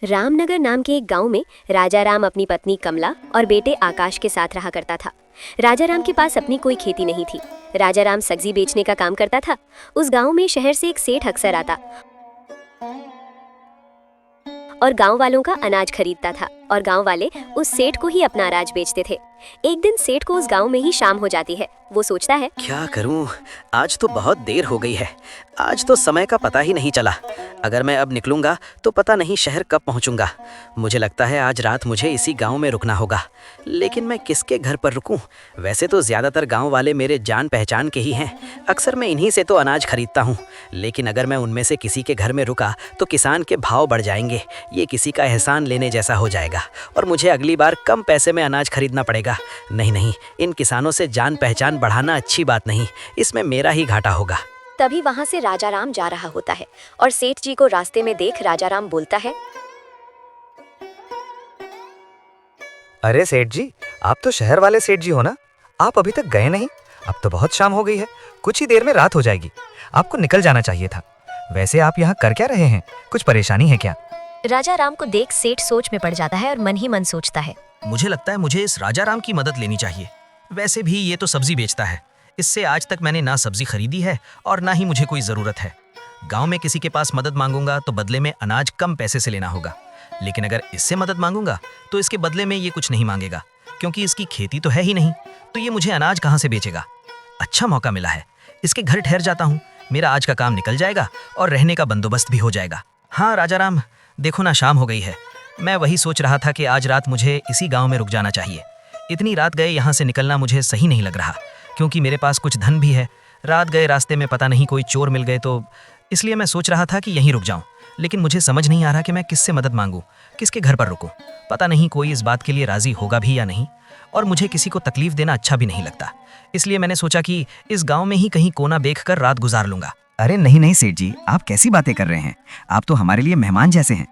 रामनगर नाम के एक गांव में राजा राम अपनी पत्नी कमला और बेटे आकाश के साथ रहा करता था। राजा राम के पास अपनी कोई खेती नहीं थी। राजा राम सब्जी बेचने का काम करता था। उस गांव में शहर से एक सेठ अक्सर आता और गांव वालों का अनाज खरीदता था और गांव वाले उस सेठ को ही अपना अनाज बेचते थे। एक दिन सेठ को उस गांव में ही शाम हो जाती है। वो सोचता है, क्या करूं, आज तो बहुत देर हो गई है। आज तो समय का पता ही नहीं चला। अगर मैं अब निकलूंगा तो पता नहीं शहर कब पहुंचूंगा। मुझे लगता है आज रात मुझे इसी गांव में रुकना होगा। लेकिन मैं किसके घर पर रुकूं? वैसे तो ज़्यादातर गांव वाले मेरे जान पहचान के ही हैं। अक्सर मैं इन्हीं से तो अनाज खरीदता हूं। लेकिन अगर मैं उनमें से किसी के घर में रुका तो किसान के भाव बढ़ जाएंगे। ये किसी का एहसान लेने जैसा हो जाएगा और मुझे अगली बार कम पैसे में अनाज खरीदना पड़ेगा। नहीं, इन किसानों से जान पहचान बढ़ाना अच्छी बात नहीं। इसमें मेरा ही घाटा होगा। तभी वहां से राजा राम जा रहा होता है और सेठ जी को रास्ते में देख राजा राम बोलता है, अरे सेठ जी, आप तो शहर वाले सेठ जी हो ना? आप अभी तक गए नहीं? अब तो बहुत शाम हो गई है। कुछ ही देर में रात हो जाएगी। आपको निकल जाना चाहिए था। वैसे आप यहाँ कर क्या रहे हैं? कुछ परेशानी है क्या? राजा राम को देख सेठ सोच में पड़ जाता है और मन ही मन सोचता है, मुझे लगता है मुझे इस राजा राम की मदद लेनी चाहिए। वैसे भी ये तो सब्जी बेचता है। इससे आज तक मैंने ना सब्जी खरीदी है और ना ही मुझे कोई ज़रूरत है। गांव में किसी के पास मदद मांगूंगा तो बदले में अनाज कम पैसे से लेना होगा। लेकिन अगर इससे मदद मांगूंगा तो इसके बदले में ये कुछ नहीं मांगेगा, क्योंकि इसकी खेती तो है ही नहीं। तो ये मुझे अनाज कहाँ से बेचेगा? अच्छा मौका मिला है, इसके घर ठहर जाता हूँ। मेरा आज का काम निकल जाएगा और रहने का बंदोबस्त भी हो जाएगा। हाँ राजा राम, देखो ना शाम हो गई है। मैं वही सोच रहा था कि आज रात मुझे इसी गांव में रुक जाना चाहिए। इतनी रात गए यहाँ से निकलना मुझे सही नहीं लग रहा, क्योंकि मेरे पास कुछ धन भी है। रात गए रास्ते में पता नहीं कोई चोर मिल गए तो इसलिए मैं सोच रहा था कि यहीं रुक जाऊं। लेकिन मुझे समझ नहीं आ रहा कि मैं किससे मदद मांगूं, किसके घर पर रुकूं। पता नहीं कोई इस बात के लिए राजी होगा भी या नहीं, और मुझे किसी को तकलीफ देना अच्छा भी नहीं लगता। इसलिए मैंने सोचा कि इस गाँव में ही कहीं कोना देखकर रात गुजार लूंगा। अरे नहीं सेठ जी, आप कैसी बातें कर रहे हैं? आप तो हमारे लिए मेहमान जैसे हैं।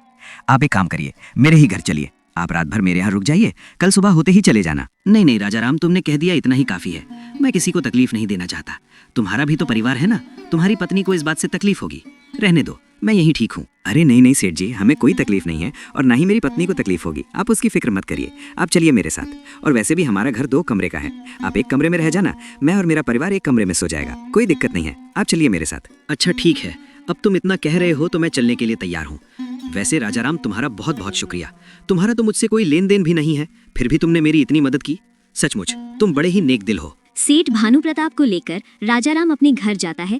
आप एक काम करिए, मेरे ही घर चलिए। आप रात भर मेरे यहाँ रुक जाइए, कल सुबह होते ही चले जाना। नहीं राजा राम, तुमने कह दिया इतना ही काफी है। मैं किसी को तकलीफ नहीं देना चाहता। तुम्हारा भी तो परिवार है ना, तुम्हारी पत्नी को इस बात से तकलीफ होगी। रहने दो, मैं यहीं ठीक हूँ। अरे नहीं सेठ जी, हमें कोई तकलीफ नहीं है और ना ही मेरी पत्नी को तकलीफ होगी। आप उसकी फिक्र मत करिए। आप चलिए मेरे साथ। और वैसे भी हमारा घर 2 कमरे का है। आप एक कमरे में रह जाना, मैं और मेरा परिवार एक कमरे में सो जाएगा। कोई दिक्कत नहीं है, आप चलिए मेरे साथ। अच्छा ठीक है, अब तुम इतना कह रहे हो तो मैं चलने के लिए तैयार हूँ। वैसे राजा राम, तुम्हारा बहुत बहुत शुक्रिया। तुम्हारा तो मुझसे कोई लेन देन भी नहीं है, फिर भी तुमने मेरी इतनी मदद की। सचमुच तुम बड़े ही नेक दिल हो। सेठ भानु प्रताप को लेकर राजा राम अपने घर जाता है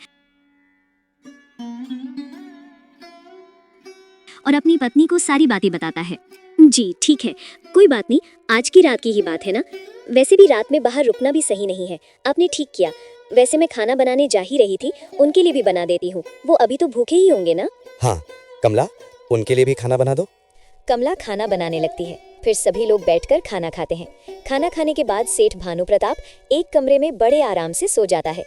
और अपनी पत्नी को सारी बातें बताता है। जी ठीक है, कोई बात नहीं, आज की रात की ही बात है ना। वैसे भी रात में बाहर रुकना भी सही नहीं है। आपने ठीक किया। वैसे मैं खाना बनाने जा ही रही थी, उनके लिए भी बना देती हूँ। वो अभी तो भूखे ही होंगे ना। हाँ कमला, उनके लिए भी खाना बना दो। कमला खाना बनाने लगती है। फिर सभी लोग बैठकर खाना खाते हैं। खाना खाने के बाद सेठ भानु प्रताप एक कमरे में बड़े आराम से सो जाता है।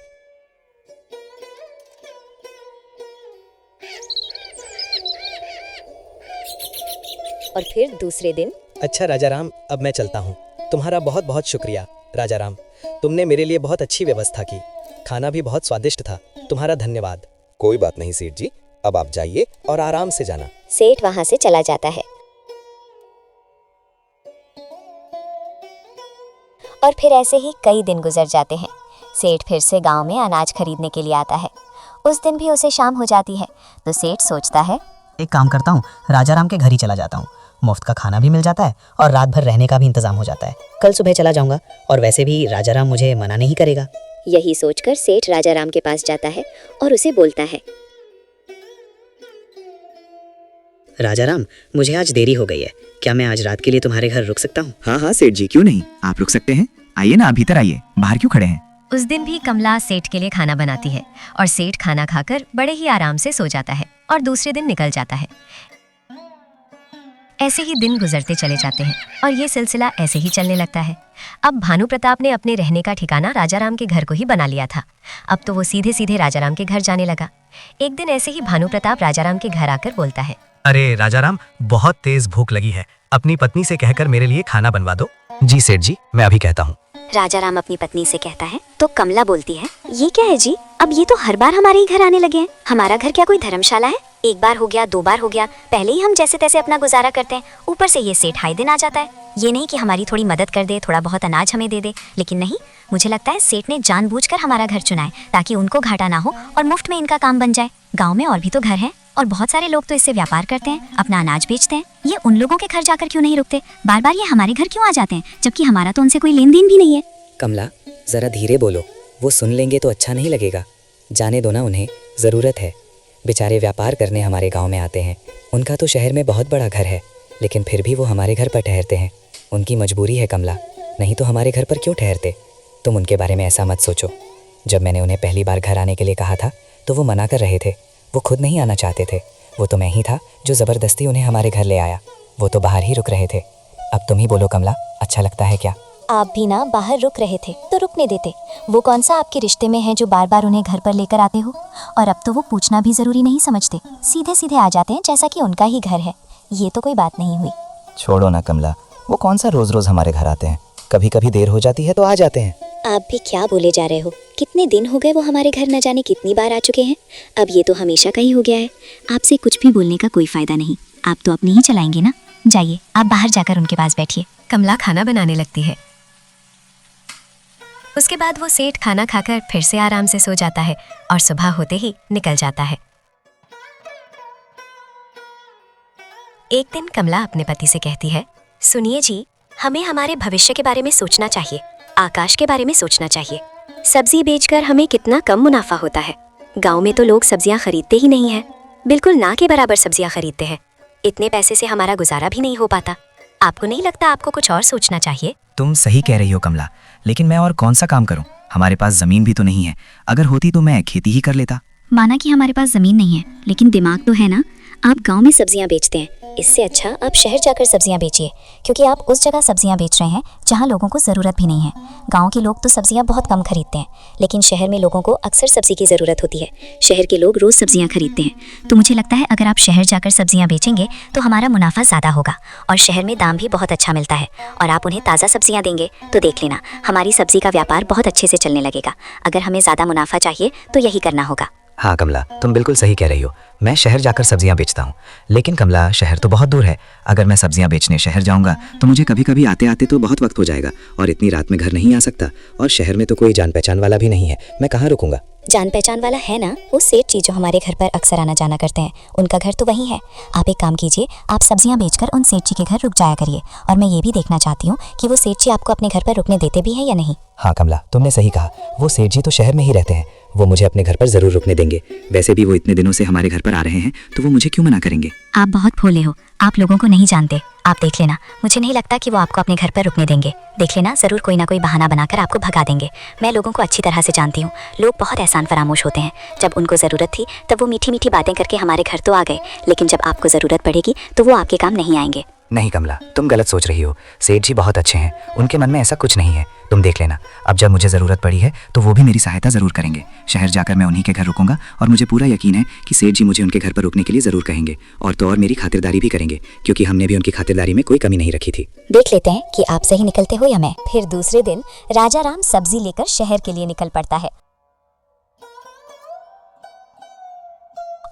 और फिर दूसरे दिन, अच्छा राजा राम, अब मैं चलता हूँ। तुम्हारा बहुत बहुत शुक्रिया राजा राम, तुमने मेरे लिए बहुत अच्छी व्यवस्था की। खाना भी बहुत स्वादिष्ट था। तुम्हारा धन्यवाद। कोई बात नहीं सेठ जी, अब आप जाइए और आराम से जाना। सेठ वहां से चला जाता है। और फिर ऐसे ही कई दिन गुजर जाते हैं। सेठ फिर से गांव में अनाज खरीदने के लिए आता है। उस दिन भी उसे शाम हो जाती है तो सेठ सोचता है, एक काम करता हूँ, राजा राम के घर ही चला जाता हूँ। मुफ्त का खाना भी मिल जाता है और रात भर रहने का भी इंतजाम हो जाता है। कल सुबह चला जाऊंगा और वैसे भी राजा राम मुझे मना नहीं करेगा। यही सोचकर सेठ राजा राम के पास जाता है और उसे बोलता है, राजा राम, मुझे आज देरी हो गई है। क्या मैं आज रात के लिए तुम्हारे घर रुक सकता हूँ? हाँ सेठ जी, क्यों नहीं, आप रुक सकते हैं। आइए ना, भीतर आइए, बाहर क्यों खड़े हैं? उस दिन भी कमला सेठ के लिए खाना बनाती है और सेठ खाना खाकर बड़े ही आराम से सो जाता है और दूसरे दिन निकल जाता है। ऐसे ही दिन गुजरते चले जाते हैं और ये सिलसिला ऐसे ही चलने लगता है। अब भानु प्रताप ने अपने रहने का ठिकाना राजा राम के घर को ही बना लिया था। अब तो वो सीधे सीधे राजा राम के घर जाने लगा। एक दिन ऐसे ही भानु प्रताप राजा राम के घर आकर बोलता है, अरे राजा राम, बहुत तेज भूख लगी है। अपनी पत्नी से कहकर मेरे लिए खाना बनवा दो। जी सेठ जी, मैं अभी कहता हूँ। राजा राम अपनी पत्नी से कहता है तो कमला बोलती है, ये क्या है जी, अब ये तो हर बार हमारे ही घर आने लगे हैं। हमारा घर क्या कोई धर्मशाला है? एक बार हो गया, 2 बार हो गया, पहले ही हम जैसे तैसे अपना गुजारा करते हैं, ऊपर से ये सेठ हाई दिन आ जाता है। ये नहीं कि हमारी थोड़ी मदद कर दे, थोड़ा बहुत अनाज हमें दे दे, लेकिन नहीं, मुझे लगता है सेठ ने जानबूझकर हमारा घर चुना है ताकि उनको घाटा ना हो और मुफ्त में इनका काम बन जाए। गाँव में और भी तो घर हैं और बहुत सारे लोग तो इससे व्यापार करते हैं, अपना अनाज बेचते हैं। ये उन लोगों के घर जाकर क्यों नहीं रुकते? बार बार ये हमारे घर क्यों आ जाते हैं, जबकि हमारा तो उनसे कोई लेन देन भी नहीं है। कमला, जरा धीरे बोलो, वो सुन लेंगे तो अच्छा नहीं लगेगा। जाने दो ना उन्हें, ज़रूरत है। बेचारे व्यापार करने हमारे गांव में आते हैं। उनका तो शहर में बहुत बड़ा घर है, लेकिन फिर भी वो हमारे घर पर ठहरते हैं। उनकी मजबूरी है कमला, नहीं तो हमारे घर पर क्यों ठहरते? तुम उनके बारे में ऐसा मत सोचो। जब मैंने उन्हें पहली बार घर आने के लिए कहा था तो वो मना कर रहे थे। वो खुद नहीं आना चाहते थे। वो तो मैं ही था जो ज़बरदस्ती उन्हें हमारे घर ले आया। वो तो बाहर ही रुक रहे थे। अब तुम ही बोलो कमला, अच्छा लगता है क्या? आप भी ना बाहर रुक रहे थे तो रुकने देते। वो कौन सा आपके रिश्ते में है जो बार बार उन्हें घर पर लेकर आते हो? और अब तो वो पूछना भी जरूरी नहीं समझते, सीधे सीधे आ जाते हैं जैसा कि उनका ही घर है। ये तो कोई बात नहीं हुई। छोड़ो ना कमला, वो कौन सा रोज रोज हमारे घर आते हैं? कभी कभी देर हो जाती है तो आ जाते हैं। आप भी क्या बोले जा रहे हो? कितने दिन हो गए वो हमारे घर न जाने कितनी बार आ चुके हैं। अब ये तो हमेशा का ही हो गया है। आपसे कुछ भी बोलने का कोई फायदा नहीं, आप तो अपनी ही चलाएंगे ना। जाइए, आप बाहर जाकर उनके पास बैठिए। कमला खाना बनाने लगती है। उसके बाद वो सेठ खाना खाकर फिर से आराम से सो जाता है और सुबह होते ही निकल जाता है। एक दिन कमला अपने पति से कहती है, सुनिए जी, हमें हमारे भविष्य के बारे में सोचना चाहिए, आकाश के बारे में सोचना चाहिए। सब्जी बेचकर हमें कितना कम मुनाफा होता है। गांव में तो लोग सब्जियां खरीदते ही नहीं हैं, बिल्कुल ना के बराबर सब्जियां खरीदते हैं। इतने पैसे से हमारा गुजारा भी नहीं हो पाता। आपको नहीं लगता आपको कुछ और सोचना चाहिए? तुम सही कह रही हो कमला, लेकिन मैं और कौन सा काम करूं? हमारे पास ज़मीन भी तो नहीं है। अगर होती तो मैं खेती ही कर लेता। माना कि हमारे पास जमीन नहीं है, लेकिन दिमाग तो है ना। आप गांव में सब्जियां बेचते हैं, इससे अच्छा आप शहर जाकर सब्जियां बेचिए, क्योंकि आप उस जगह सब्जियां बेच रहे हैं जहां लोगों को ज़रूरत भी नहीं है। गांव के लोग तो सब्जियां बहुत कम खरीदते हैं, लेकिन शहर में लोगों को अक्सर सब्जी की ज़रूरत होती है। शहर के लोग रोज़ सब्जियां खरीदते हैं। तो मुझे लगता है अगर आप शहर जाकर सब्जियां बेचेंगे तो हमारा मुनाफा ज़्यादा होगा और शहर में दाम भी बहुत अच्छा मिलता है। और आप उन्हें ताज़ा सब्जियां देंगे तो देख लेना, हमारी सब्जी का व्यापार बहुत अच्छे से चलने लगेगा। अगर हमें ज़्यादा मुनाफा चाहिए तो यही करना होगा। हाँ कमला, तुम बिल्कुल सही कह रही हो। मैं शहर जाकर सब्जियां बेचता हूँ, लेकिन कमला शहर तो बहुत दूर है। अगर मैं सब्जियां बेचने शहर जाऊंगा तो मुझे कभी कभी आते आते तो बहुत वक्त हो जाएगा और इतनी रात में घर नहीं आ सकता। और शहर में तो कोई जान पहचान वाला भी नहीं है, मैं कहाँ रुकूंगा? जान पहचान वाला है ना, वो सेठ जी जो हमारे घर पर अक्सर आना जाना करते हैं, उनका घर तो वहीं है। आप एक काम कीजिए, आप सब्जियां बेचकर उन सेठ जी के घर रुक जाया करिए। और मैं ये भी देखना चाहती हूँ कि वो सेठ जी आपको अपने घर पर रुकने देते भी हैं या नहीं। हाँ कमला, तुमने सही कहा। वो सेठ जी तो शहर में ही रहते हैं, वो मुझे अपने घर पर जरूर रुकने देंगे। वैसे भी वो इतने दिनों से हमारे घर पर आ रहे हैं, तो वो मुझे क्यों मना करेंगे? आप बहुत भोले हो, आप लोगों को नहीं जानते। आप देख लेना, मुझे नहीं लगता कि वो आपको अपने घर पर रुकने देंगे। देख लेना, जरूर कोई ना कोई बहाना बनाकर आपको भगा देंगे। मैं लोगों को अच्छी तरह से जानती हूँ, लोग बहुत एहसान फरामोश होते हैं। जब उनको ज़रूरत थी तब वो मीठी मीठी बातें करके हमारे घर तो आ गए, लेकिन जब आपको ज़रूरत पड़ेगी तो वो आपके काम नहीं आएंगे। नहीं कमला, तुम गलत सोच रही हो। सेठ जी बहुत अच्छे हैं, उनके मन में ऐसा कुछ नहीं है। तुम देख लेना, अब जब मुझे ज़रूरत पड़ी है तो वो भी मेरी सहायता ज़रूर करेंगे। शहर जाकर मैं उन्हीं के घर रुकूंगा और मुझे पूरा यकीन है कि सेठ जी मुझे उनके घर पर रुकने के लिए ज़रूर कहेंगे और तो और मेरी खातिरदारी भी करेंगे, क्योंकि हमने भी उनकी खातिरदारी में कोई कमी नहीं रखी थी। देख लेते हैं कि आप सही निकलते हो या मैं। फिर दूसरे दिन राजा राम सब्जी लेकर शहर के लिए निकल पड़ता है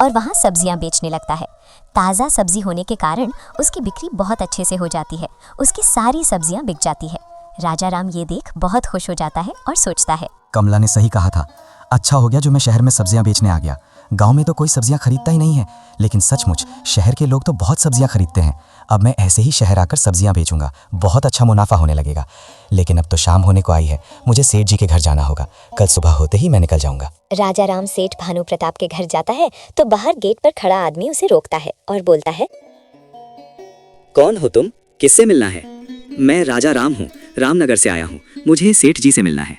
और वहाँ सब्जियां बेचने लगता है। ताज़ा सब्जी होने के कारण उसकी बिक्री बहुत अच्छे से हो जाती है। उसकी सारी सब्जियां बिक जाती है। राजा राम ये देख बहुत खुश हो जाता है और सोचता है, कमला ने सही कहा था। अच्छा हो गया जो मैं शहर में सब्जियां बेचने आ गया। गांव में तो कोई सब्जियां खरीदता ही नहीं है, लेकिन सचमुच शहर के लोग तो बहुत सब्जियां खरीदते हैं। अब मैं ऐसे ही शहर आकर सब्जियां बेचूंगा, बहुत अच्छा मुनाफा होने लगेगा। लेकिन अब तो शाम होने को आई है, मुझे सेठ जी के घर जाना होगा। कल सुबह होते ही मैं निकल जाऊंगा। राजा राम सेठ भानु प्रताप के घर जाता है तो बाहर गेट पर खड़ा आदमी उसे रोकता है और बोलता है, कौन हो तुम? किससे मिलना है? मैं राजा राम हूँ, रामनगर से आया हूँ। मुझे सेठ जी से मिलना है।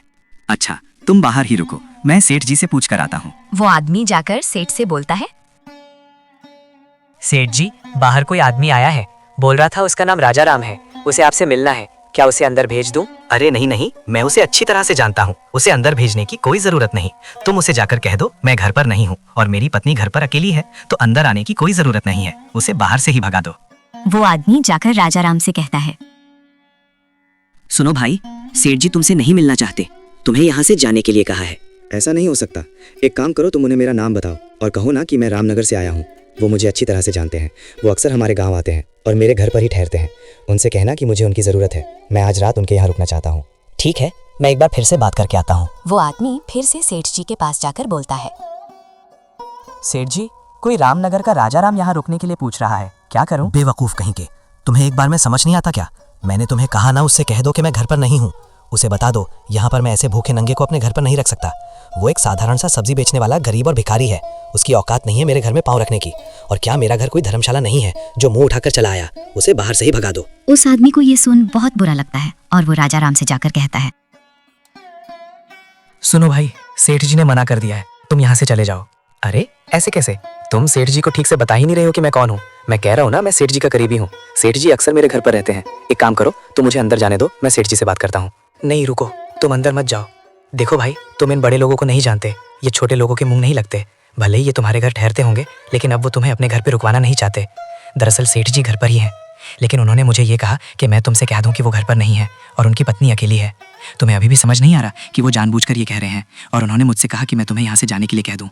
अच्छा, तुम बाहर ही रुको, मैं सेठ जी से पूछ कर आता हूँ। वो आदमी जाकर सेठ से बोलता है, सेठ जी, बाहर कोई आदमी आया है, बोल रहा था उसका नाम राजा राम है, उसे आपसे मिलना है। क्या उसे अंदर भेज दूं? अरे नहीं नहीं, मैं उसे अच्छी तरह से जानता हूँ, उसे अंदर भेजने की कोई जरूरत नहीं। तुम उसे जाकर कह दो मैं घर पर नहीं हूँ और मेरी पत्नी घर पर अकेली है, तो अंदर आने की कोई जरूरत नहीं है, उसे बाहर से ही भगा दो। वो आदमी जाकर राजा राम से कहता है, सुनो भाई, सेठ जी तुमसे नहीं मिलना चाहते, तुम्हें यहाँ से जाने के लिए कहा है। ऐसा नहीं हो सकता। एक काम करो, तुम उन्हें मेरा नाम बताओ और कहो ना कि मैं रामनगर से आया हूँ। वो मुझे अच्छी तरह से जानते हैं। वो अक्सर हमारे गांव आते हैं और मेरे घर पर ही ठहरते हैं। उनसे कहना कि मुझे उनकी ज़रूरत है। मैं आज रात उनके यहाँ रुकना चाहता हूँ। ठीक है, मैं एक बार फिर से बात करके आता हूँ। वो आदमी फिर से सेठ जी के पास जाकर बोलता है। सेठ जी, कोई रामनगर का राजा राम यहाँ रुकने के लिए पूछ रहा है, क्या करूँ? बेवकूफ़ कहीं के, तुम्हें एक बार में समझ नहीं आता क्या? मैंने तुम्हें कहा ना, उससे कह दो कि मैं घर पर नहीं हूँ। उसे बता दो यहाँ पर मैं ऐसे भूखे नंगे को अपने घर पर नहीं रख सकता। वो एक साधारण सा सब्जी बेचने वाला गरीब और भिखारी है। उसकी औकात नहीं है मेरे घर में पाँव रखने की। और क्या मेरा घर कोई धर्मशाला नहीं है जो मुंह उठाकर चला आया? उसे बाहर से ही भगा दो। उस आदमी को ये सुन बहुत बुरा लगता है और वो राजा राम से जाकर कहता है, सुनो भाई, सेठ जी ने मना कर दिया है, तुम यहाँ से चले जाओ। अरे ऐसे कैसे? तुम सेठ जी को ठीक से बता ही नहीं रहे हो कि मैं कौन हूँ। मैं कह रहा हूँ ना, मैं सेठ जी का करीबी हूँ। सेठ जी अक्सर मेरे घर पर रहते हैं। एक काम करो, तुम मुझे अंदर जाने दो, मैं सेठ जी से बात करता हूँ। नहीं रुको, तुम अंदर मत जाओ। देखो भाई, तुम इन बड़े लोगों को नहीं जानते। ये छोटे लोगों के मुंह नहीं लगते। भले ही ये तुम्हारे घर ठहरते होंगे, लेकिन अब वो तुम्हें अपने घर पे रुकवाना नहीं चाहते। दरअसल सेठ जी घर पर ही हैं, लेकिन उन्होंने मुझे ये कहा कि मैं तुमसे कह दूं कि वो घर पर नहीं है और उनकी पत्नी अकेली है। तुम्हें अभी भी समझ नहीं आ रहा कि वो जानबूझकर ये कह रहे हैं, और उन्होंने मुझसे कहा कि मैं तुम्हें यहाँ से जाने के लिए कह दूं।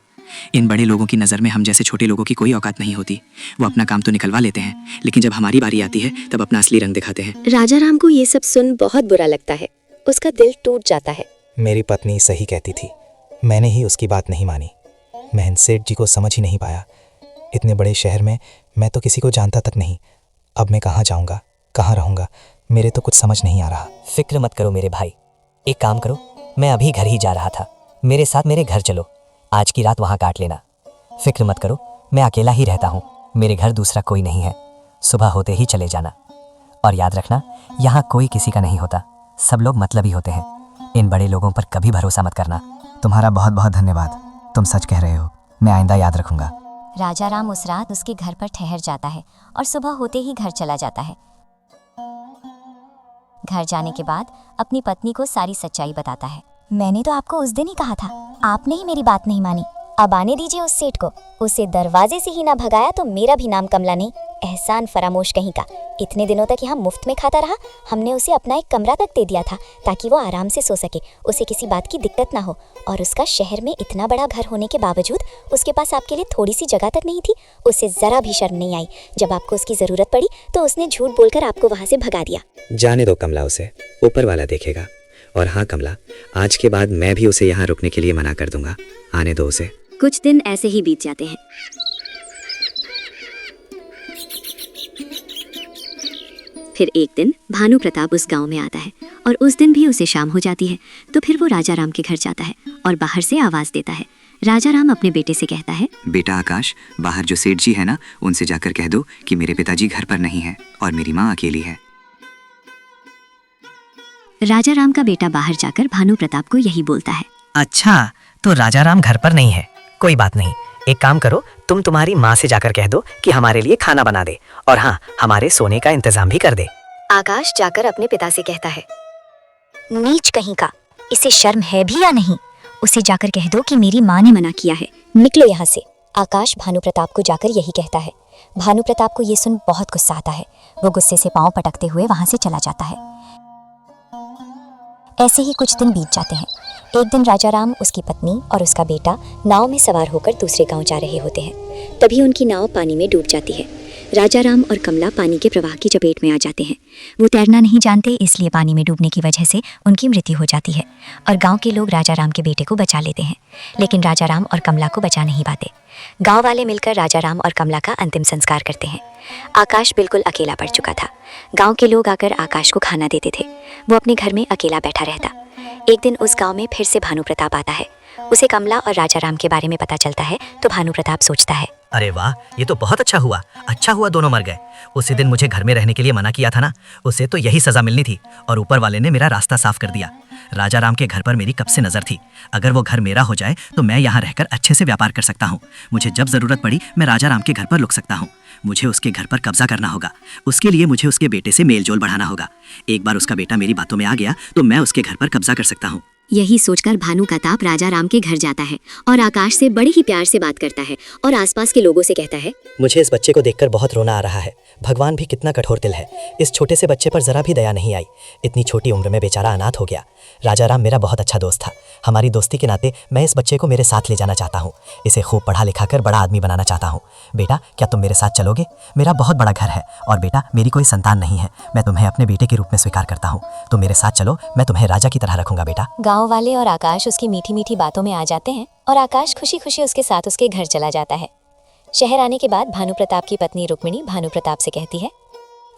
इन बड़े लोगों की नज़र में हम जैसे छोटे लोगों की कोई औकात नहीं होती। वो अपना काम तो निकलवा लेते हैं, लेकिन जब हमारी बारी आती है तब अपना असली रंग दिखाते हैं। राजा राम को ये सब सुन बहुत बुरा लगता है। उसका दिल टूट जाता है। मेरी पत्नी सही कहती थी, मैंने ही उसकी बात नहीं मानी। मैं इन सेठ जी को समझ ही नहीं पाया। इतने बड़े शहर में मैं तो किसी को जानता तक नहीं। अब मैं कहाँ जाऊँगा, कहाँ रहूँगा, मेरे तो कुछ समझ नहीं आ रहा। फिक्र मत करो मेरे भाई, एक काम करो, मैं अभी घर ही जा रहा था, मेरे साथ मेरे घर चलो, आज की रात वहाँ काट लेना। फिक्र मत करो, मैं अकेला ही रहता हूँ, मेरे घर दूसरा कोई नहीं है। सुबह होते ही चले जाना, और याद रखना यहाँ कोई किसी का नहीं होता, सब लोग मतलबी होते हैं। इन बड़े लोगों पर कभी भरोसा मत करना। तुम्हारा बहुत बहुत धन्यवाद, तुम सच कह रहे हो, मैं आइंदा याद रखूंगा। राजा राम उस रात उसके घर पर ठहर जाता है और सुबह होते ही घर चला जाता है। घर जाने के बाद अपनी पत्नी को सारी सच्चाई बताता है। मैंने तो आपको उस दिन ही कहा था, आपने ही मेरी बात नहीं मानी। अब आने दीजिए उस सेठ को। उसे दरवाजे से ही ना भगाया तो मेरा भी नाम कमला नहीं। एहसान फरामोश कहीं का। इतने दिनों तक यहाँ मुफ्त में खाता रहा। हमने उसे अपना एक कमरा तक दे दिया था ताकि वो आराम से सो सके, उसे किसी बात की दिक्कत ना हो। और उसका शहर में इतना बड़ा घर होने के बावजूद उसके पास आपके लिए थोड़ी सी जगह तक नहीं थी। उसे जरा भी शर्म नहीं आई। जब आपको उसकी जरूरत पड़ी तो उसने झूठ बोलकर आपको वहाँ से भगा दिया। जाने दो कमला, उसे ऊपर वाला देखेगा। और हाँ कमला, आज के बाद मैं भी उसे यहाँ रुकने के लिए मना कर दूंगा। आने दो उसे। कुछ दिन ऐसे ही बीत जाते हैं। फिर एक दिन भानु प्रताप उस गांव में आता है और उस दिन भी उसे शाम हो जाती है। तो फिर वो राजा राम के घर जाता है और बाहर से आवाज देता है। राजा राम अपने बेटे से कहता है, बेटा आकाश, बाहर जो सेठ जी है ना, उनसे जाकर कह दो कि मेरे पिताजी घर पर नहीं है और मेरी माँ अकेली है। राजा राम का बेटा बाहर जाकर भानु प्रताप को यही बोलता है। अच्छा, तो राजा राम घर पर नहीं है, कोई बात नहीं। एक काम करो, तुम तुम्हारी माँ से जाकर कह दो कि हमारे लिए खाना बना दे, और हाँ, हमारे सोने का इंतजाम भी कर दे। आकाश जाकर अपने पिता से कहता है, नीच कहीं का, इसे शर्म है भी या नहीं? उसे जाकर कह दो कि मेरी माँ ने मना किया है, निकलो यहाँ से। आकाश भानु प्रताप को जाकर यही कहता है। भानु प्रताप को ये सुन बहुत गुस्सा आता है। वो गुस्से से पांव पटकते हुए वहां से चला जाता है। ऐसे ही कुछ दिन बीत जाते हैं। एक दिन राजा राम, उसकी पत्नी और उसका बेटा नाव में सवार होकर दूसरे गांव जा रहे होते हैं। तभी उनकी नाव पानी में डूब जाती है। राजा राम और कमला पानी के प्रवाह की चपेट में आ जाते हैं। वो तैरना नहीं जानते, इसलिए पानी में डूबने की वजह से उनकी मृत्यु हो जाती है और गांव के लोग राजा राम के बेटे को बचा लेते हैं, लेकिन राजा राम और कमला को बचा नहीं पाते। गांव वाले मिलकर राजा राम और कमला का अंतिम संस्कार करते हैं। आकाश बिल्कुल अकेला पड़ चुका था। गांव के लोग आकर आकाश को खाना देते थे। वो अपने घर में अकेला बैठा रहता। एक दिन उस गांव में फिर से भानु प्रताप आता है। उसे कमला और राजा राम के बारे में पता चलता है तो भानु प्रताप सोचता है, अरे वाह, ये तो बहुत अच्छा हुआ दोनों मर गए। उसी दिन मुझे घर में रहने के लिए मना किया था ना, उसे तो यही सजा मिलनी थी, और ऊपर वाले ने मेरा रास्ता साफ कर दिया। राजा राम के घर पर मेरी कब से नजर थी। अगर वो घर मेरा हो जाए तो मैं यहाँ रहकर अच्छे से व्यापार कर सकता हूँ। मुझे जब जरूरत पड़ी मैं राजा राम के घर पर रुक सकता हूँ। मुझे उसके घर पर कब्जा करना होगा। उसके लिए मुझे उसके बेटे से मेल जोल बढ़ाना होगा। एक बार उसका बेटा मेरी बातों में आ गया तो मैं उसके घर पर कब्जा कर सकता हूँ। यही सोचकर भानु प्रताप राजा राम के घर जाता है और आकाश से बड़े ही प्यार से बात करता है और आसपास के लोगों से कहता है, मुझे इस बच्चे को देखकर बहुत रोना आ रहा है। भगवान भी कितना कठोर दिल है, इस छोटे से बच्चे पर जरा भी दया नहीं आई। इतनी छोटी उम्र में बेचारा अनाथ हो गया। राजा राम मेरा बहुत अच्छा दोस्त था। हमारी दोस्ती के नाते मैं इस बच्चे को मेरे साथ ले जाना चाहता हूँ। इसे खूब पढ़ा लिखा कर बड़ा आदमी बनाना चाहता हूँ। बेटा, क्या तुम मेरे साथ चलोगे? मेरा बहुत बड़ा घर है और बेटा, मेरी कोई संतान नहीं है। मैं तुम्हें अपने बेटे के रूप में स्वीकार करता हूँ। तुम मेरे साथ चलो, मैं तुम्हें राजा की तरह रखूंगा बेटा। गांव वाले और आकाश उसकी मीठी मीठी बातों में आ जाते हैं और आकाश खुशी खुशी उसके साथ उसके घर चला जाता है। शहर आने के बाद भानु प्रताप की पत्नी रुक्मिणी भानु प्रताप से कहती है,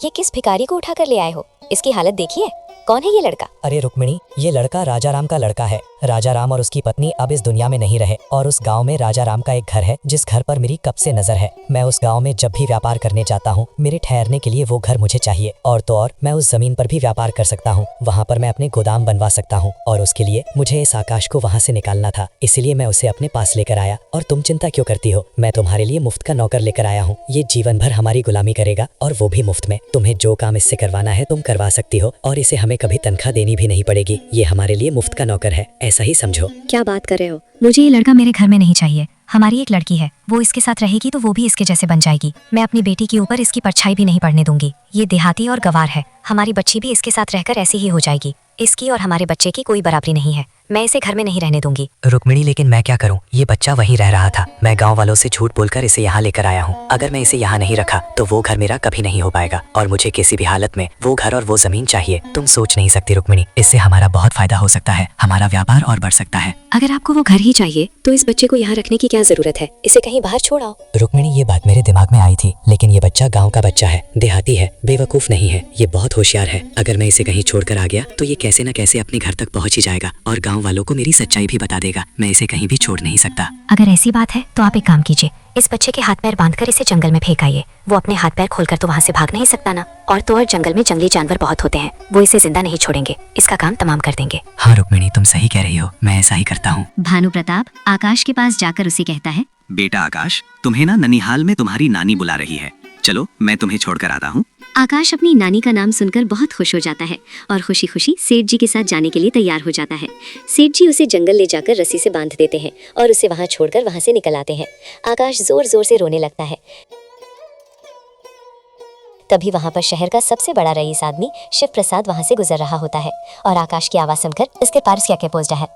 ये किस भिखारी को उठा कर ले आए हो? इसकी हालत देखिए, कौन है ये लड़का? अरे रुक्मिणी, ये लड़का राजा राम का लड़का है। राजा राम और उसकी पत्नी अब इस दुनिया में नहीं रहे और उस गांव में राजा राम का एक घर है जिस घर पर मेरी कब से नजर है। मैं उस गांव में जब भी व्यापार करने जाता हूँ, मेरे ठहरने के लिए वो घर मुझे चाहिए। और तो और मैं उस जमीन पर भी व्यापार कर सकता हूँ। वहाँ पर मैं अपने गोदाम बनवा सकता हूँ और उसके लिए मुझे इस आकाश को वहाँ से निकालना था, इसलिए मैं उसे अपने पास लेकर आया। और तुम चिंता क्यों करती हो? मैं तुम्हारे लिए मुफ्त का नौकर लेकर आया हूँ। ये जीवन भर हमारी गुलामी करेगा और वो भी मुफ्त में। तुम्हें जो काम इससे करवाना है तुम करवा सकती हो और इसे हमें कभी तनख्वाह देनी भी नहीं पड़ेगी। ये हमारे लिए मुफ्त का नौकर है, ऐसा ही समझो। क्या बात कर रहे हो? मुझे ये लड़का मेरे घर में नहीं चाहिए। हमारी एक लड़की है, वो इसके साथ रहेगी तो वो भी इसके जैसे बन जाएगी। मैं अपनी बेटी के ऊपर इसकी परछाई भी नहीं पड़ने दूंगी। ये देहाती और गवार है, हमारी बच्ची भी इसके साथ रहकर ऐसी ही हो जाएगी। इसकी और हमारे बच्चे की कोई बराबरी नहीं है। मैं इसे घर में नहीं रहने दूंगी। रुक्मिणी, लेकिन मैं क्या करूं? ये बच्चा वहीं रह रहा था। मैं गांव वालों से झूठ बोलकर इसे यहाँ लेकर आया हूँ। अगर मैं इसे यहाँ नहीं रखा तो वो घर मेरा कभी नहीं हो पाएगा और मुझे किसी भी हालत में वो घर और वो जमीन चाहिए। तुम सोच नहीं सकती रुक्मिणी, इससे हमारा बहुत फायदा हो सकता है। हमारा व्यापार और बढ़ सकता है। अगर आपको वो घर ही चाहिए तो इस बच्चे को यहाँ रखने की क्या जरूरत है? इसे कहीं बाहर छोड़ आओ। रुक्मिणी, ये बात मेरे दिमाग में आई थी, लेकिन ये बच्चा गांव का बच्चा है, देहाती है, बेवकूफ नहीं है। ये बहुत होशियार है। अगर मैं इसे कहीं छोड़कर आ गया तो ये कैसे न कैसे अपने घर तक पहुंच ही जाएगा और गांव वालों को मेरी सच्चाई भी बता देगा। मैं इसे कहीं भी छोड़ नहीं सकता। अगर ऐसी बात है तो आप एक काम कीजिए, इस बच्चे के हाथ पैर बांधकर इसे जंगल में फेंक आइए। वो अपने हाथ पैर खोलकर तो वहाँ से भाग नहीं सकता ना। और तो और जंगल में जंगली जानवर बहुत होते हैं, वो इसे जिंदा नहीं छोड़ेंगे। इसका काम तमाम कर देंगे। हाँ रुक्मिणी, तुम सही कह रही हो, मैं ऐसा ही करता हूँ। भानु प्रताप आकाश के पास जाकर उसे कहता है, बेटा आकाश, तुम्हें ना ननिहाल में तुम्हारी नानी बुला रही है। चलो, मैं तुम्हें छोड़कर आता हूँ। आकाश अपनी नानी का नाम सुनकर बहुत खुश हो जाता है और खुशी खुशी सेठ जी के साथ जाने के लिए तैयार हो जाता है। सेठ जी उसे जंगल ले जाकर रस्सी से बांध देते हैं और उसे वहां छोड़कर वहां से निकल आते हैं। आकाश जोर जोर से रोने लगता है। तभी वहां पर शहर का सबसे बड़ा रईस आदमी शिव प्रसाद वहां से गुजर रहा होता है और आकाश की आवाज सुनकर इसके पास क्या पहुंचता है।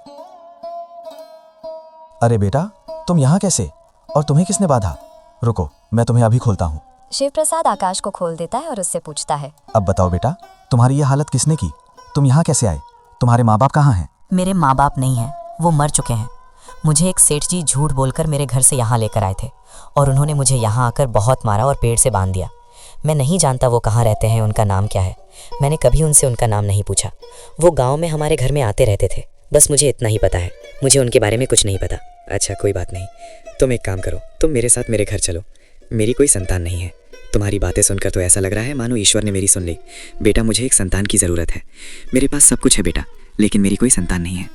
अरे बेटा, तुम यहाँ कैसे? और तुम्हें किसने बांधा? रुको, मैं तुम्हें अभी खोलता हूँ। शिव प्रसाद आकाश को खोल देता है और उससे पूछता है, अब बताओ बेटा, तुम्हारी ये हालत किसने की? तुम यहाँ कैसे आए? तुम्हारे माँ बाप कहाँ हैं? मेरे माँ बाप नहीं हैं, वो मर चुके हैं। मुझे एक सेठ जी झूठ बोलकर मेरे घर से यहाँ लेकर आए थे और उन्होंने मुझे यहाँ आकर बहुत मारा और पेड़ से बांध दिया। मैं नहीं जानता वो कहाँ रहते हैं, उनका नाम क्या है। मैंने कभी उनसे उनका नाम नहीं पूछा। वो गाँव में हमारे घर में आते रहते थे, बस मुझे इतना ही पता है। मुझे उनके बारे में कुछ नहीं पता। अच्छा, कोई बात नहीं। तुम एक काम करो, तुम मेरे साथ मेरे घर चलो। मेरी कोई संतान नहीं है। तुम्हारी बातें सुनकर तो ऐसा लग रहा है मानो ईश्वर ने मेरी सुन ली। बेटा, मुझे एक संतान की ज़रूरत है। मेरे पास सब कुछ है बेटा, लेकिन मेरी कोई संतान नहीं है।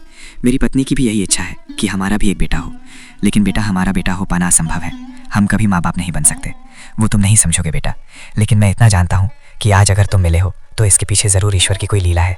मेरी पत्नी की भी यही इच्छा है कि हमारा भी एक बेटा हो, लेकिन बेटा हमारा बेटा हो पाना असंभव है। हम कभी माँ बाप नहीं बन सकते। वो तुम नहीं समझोगे बेटा, लेकिन मैं इतना जानता हूँ कि आज अगर तुम मिले हो तो इसके पीछे ज़रूर ईश्वर की कोई लीला है।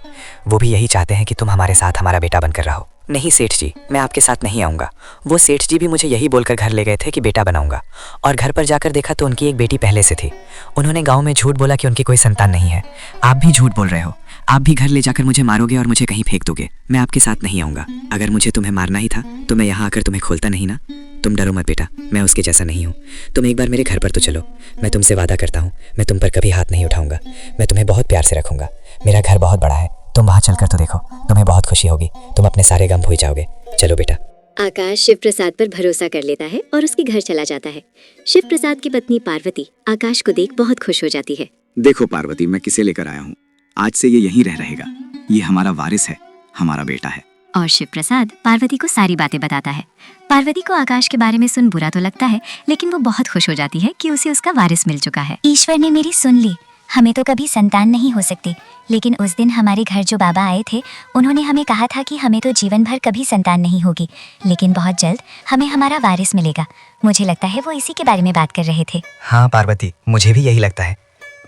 वो भी यही चाहते हैं कि तुम हमारे साथ हमारा बेटा बनकर रहो। नहीं सेठ जी, मैं आपके साथ नहीं आऊँगा। वो सेठ जी भी मुझे यही बोलकर घर ले गए थे कि बेटा बनाऊंगा, और घर पर जाकर देखा तो उनकी एक बेटी पहले से थी। उन्होंने गांव में झूठ बोला कि उनकी कोई संतान नहीं है। आप भी झूठ बोल रहे हो। आप भी घर ले जाकर मुझे मारोगे और मुझे कहीं फेंक दोगे। मैं आपके साथ नहीं आऊँगा। अगर मुझे तुम्हें मारना ही था तो मैं यहाँ आकर तुम्हें खोलता नहीं ना। तुम डरो मत बेटा, मैं उसके जैसा नहीं हूँ। तुम एक बार मेरे घर पर तो चलो। मैं तुमसे वादा करता हूँ, मैं तुम पर कभी हाथ नहीं उठाऊंगा। मैं तुम्हें बहुत प्यार से रखूंगा। मेरा घर बहुत बड़ा है, तुम वहाँ चलकर तो देखो, तुम्हें बहुत खुशी होगी। तुम अपने सारे गम भूल जाओगे। चलो बेटा। आकाश शिव प्रसाद पर भरोसा कर लेता है और उसके घर चला जाता है। शिव प्रसाद की पत्नी पार्वती आकाश को देख बहुत खुश हो जाती है। देखो पार्वती, मैं किसे लेकर आया हूँ। आज से ये यहीं रह रहेगा। ये हमारा वारिस है, हमारा बेटा है। और शिव प्रसाद पार्वती को सारी बातें बताता है। पार्वती को आकाश के बारे में सुन बुरा तो लगता है, लेकिन वो बहुत खुश हो जाती है कि उसे उसका वारिस मिल चुका है। ईश्वर ने मेरी सुन ली। हमें तो कभी संतान नहीं हो सकती, लेकिन उस दिन हमारे घर जो बाबा आए थे, उन्होंने हमें कहा था कि हमें तो जीवन भर कभी संतान नहीं होगी, लेकिन बहुत जल्द हमें हमारा वारिस मिलेगा। मुझे लगता है वो इसी के बारे में बात कर रहे थे। हाँ पार्वती, मुझे भी यही लगता है।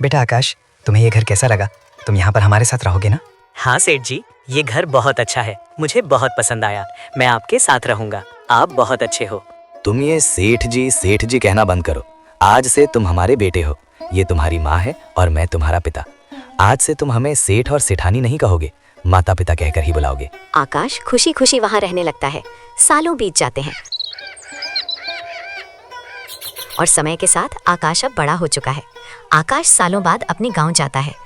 बेटा आकाश, तुम्हें ये घर कैसा लगा? तुम यहाँ पर हमारे साथ रहोगे ना? हाँ सेठ जी, ये घर बहुत अच्छा है, मुझे बहुत पसंद आया। मैं आपके साथ रहूंगा, आप बहुत अच्छे हो। तुम ये सेठ जी कहना बंद करो। आज से तुम हमारे बेटे हो। ये तुम्हारी माँ है और मैं तुम्हारा पिता। आज से तुम हमें सेठ और सेठानी नहीं कहोगे, माता पिता कहकर ही बुलाओगे। आकाश खुशी खुशी वहां रहने लगता है। सालों बीत जाते हैं और समय के साथ आकाश अब बड़ा हो चुका है। आकाश सालों बाद अपने गांव जाता है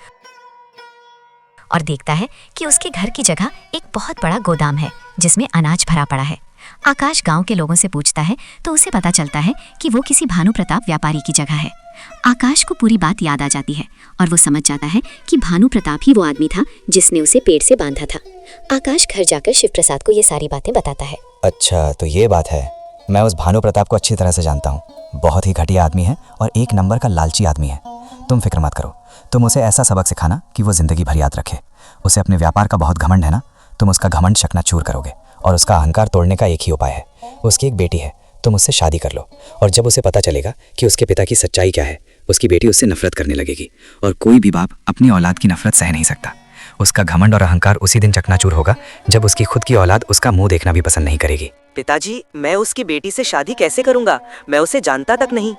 और देखता है कि उसके घर की जगह एक बहुत बड़ा गोदाम है जिसमें अनाज भरा पड़ा है। आकाश गांव के लोगों से पूछता है तो उसे पता चलता है कि वो किसी भानु प्रताप व्यापारी की जगह है। आकाश को पूरी बात याद आ जाती है और वो समझ जाता है कि भानु प्रताप ही वो आदमी था जिसने उसे पेड़ से बांधा था। आकाश घर जाकर शिव प्रसाद को ये सारी बातें बताता है। अच्छा तो ये बात है। मैं उस भानु प्रताप को अच्छी तरह से जानता हूँ। बहुत ही घटिया आदमी है और एक नंबर का लालची आदमी है। तुम फिक्र मत करो, तुम उसे ऐसा सबक सिखाना कि वो जिंदगी भर याद रखे। उसे अपने व्यापार का बहुत घमंड है ना, तुम उसका घमंड चकनाचूर करोगे और उसका अहंकार तोड़ने का एक ही उपाय है। उसकी एक बेटी है, तुम उससे शादी कर लो और जब उसे पता चलेगा कि उसके पिता की सच्चाई क्या है, उसकी बेटी उससे नफरत करने लगेगी और कोई भी बाप अपनी औलाद की नफरत सह नहीं सकता। उसका घमंड और अहंकार उसी दिन चकनाचूर होगा जब उसकी खुद की औलाद उसका मुंह देखना भी पसंद नहीं करेगी। पिताजी, मैं उसकी बेटी से शादी कैसे करूंगा? मैं उसे जानता तक नहीं।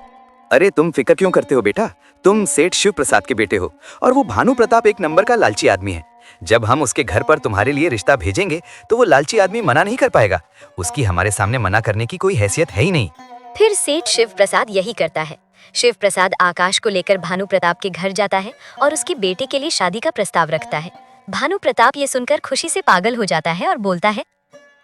अरे तुम फिक्र क्यों करते हो बेटा, तुम सेठ शिव प्रसाद के बेटे हो और वो भानु प्रताप एक नंबर का लालची आदमी है। जब हम उसके घर पर तुम्हारे लिए रिश्ता भेजेंगे तो वो लालची आदमी मना नहीं कर पाएगा। उसकी हमारे सामने मना करने की कोई हैसियत है ही नहीं। फिर सेठ शिव प्रसाद यही करता है। शिव प्रसाद आकाश को लेकर भानु प्रताप के घर जाता है और उसकी बेटे के लिए शादी का प्रस्ताव रखता है। भानु प्रताप ये सुनकर खुशी से पागल हो जाता है और बोलता है,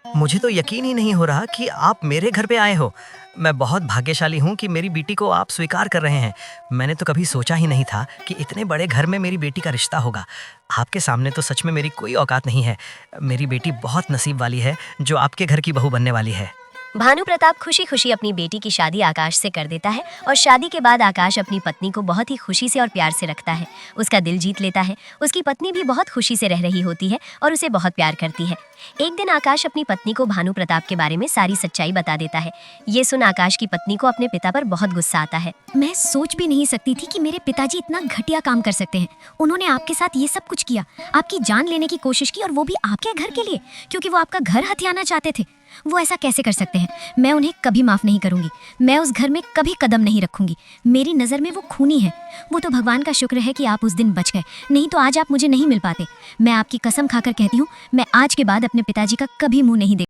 मुझे तो यकीन ही नहीं हो रहा कि आप मेरे घर पे आए हो। मैं बहुत भाग्यशाली हूँ कि मेरी बेटी को आप स्वीकार कर रहे हैं। मैंने तो कभी सोचा ही नहीं था कि इतने बड़े घर में मेरी बेटी का रिश्ता होगा। आपके सामने तो सच में मेरी कोई औकात नहीं है। मेरी बेटी बहुत नसीब वाली है जो आपके घर की बहू बनने वाली है। भानु प्रताप खुशी खुशी अपनी बेटी की शादी आकाश से कर देता है और शादी के बाद आकाश अपनी पत्नी को बहुत ही खुशी से और प्यार से रखता है। उसका दिल जीत लेता है। उसकी पत्नी भी बहुत खुशी से रह रही होती है और उसे बहुत प्यार करती है। एक दिन आकाश अपनी पत्नी को भानु प्रताप के बारे में सारी सच्चाई बता देता है। ये सुन आकाश की पत्नी को अपने पिता पर बहुत गुस्सा आता है। मैं सोच भी नहीं सकती थी कि मेरे पिताजी इतना घटिया काम कर सकते हैं। उन्होंने आपके साथ ये सब कुछ किया, आपकी जान लेने की कोशिश की और वो भी आपके घर के लिए, क्योंकि वो आपका घर हथियाना चाहते थे। वो ऐसा कैसे कर सकते हैं? मैं उन्हें कभी माफ नहीं करूंगी। मैं उस घर में कभी कदम नहीं रखूंगी। मेरी नज़र में वो खूनी है। वो तो भगवान का शुक्र है कि आप उस दिन बच गए, नहीं तो आज आप मुझे नहीं मिल पाते। मैं आपकी कसम खाकर कहती हूँ, मैं आज के बाद अपने पिताजी का कभी मुंह नहीं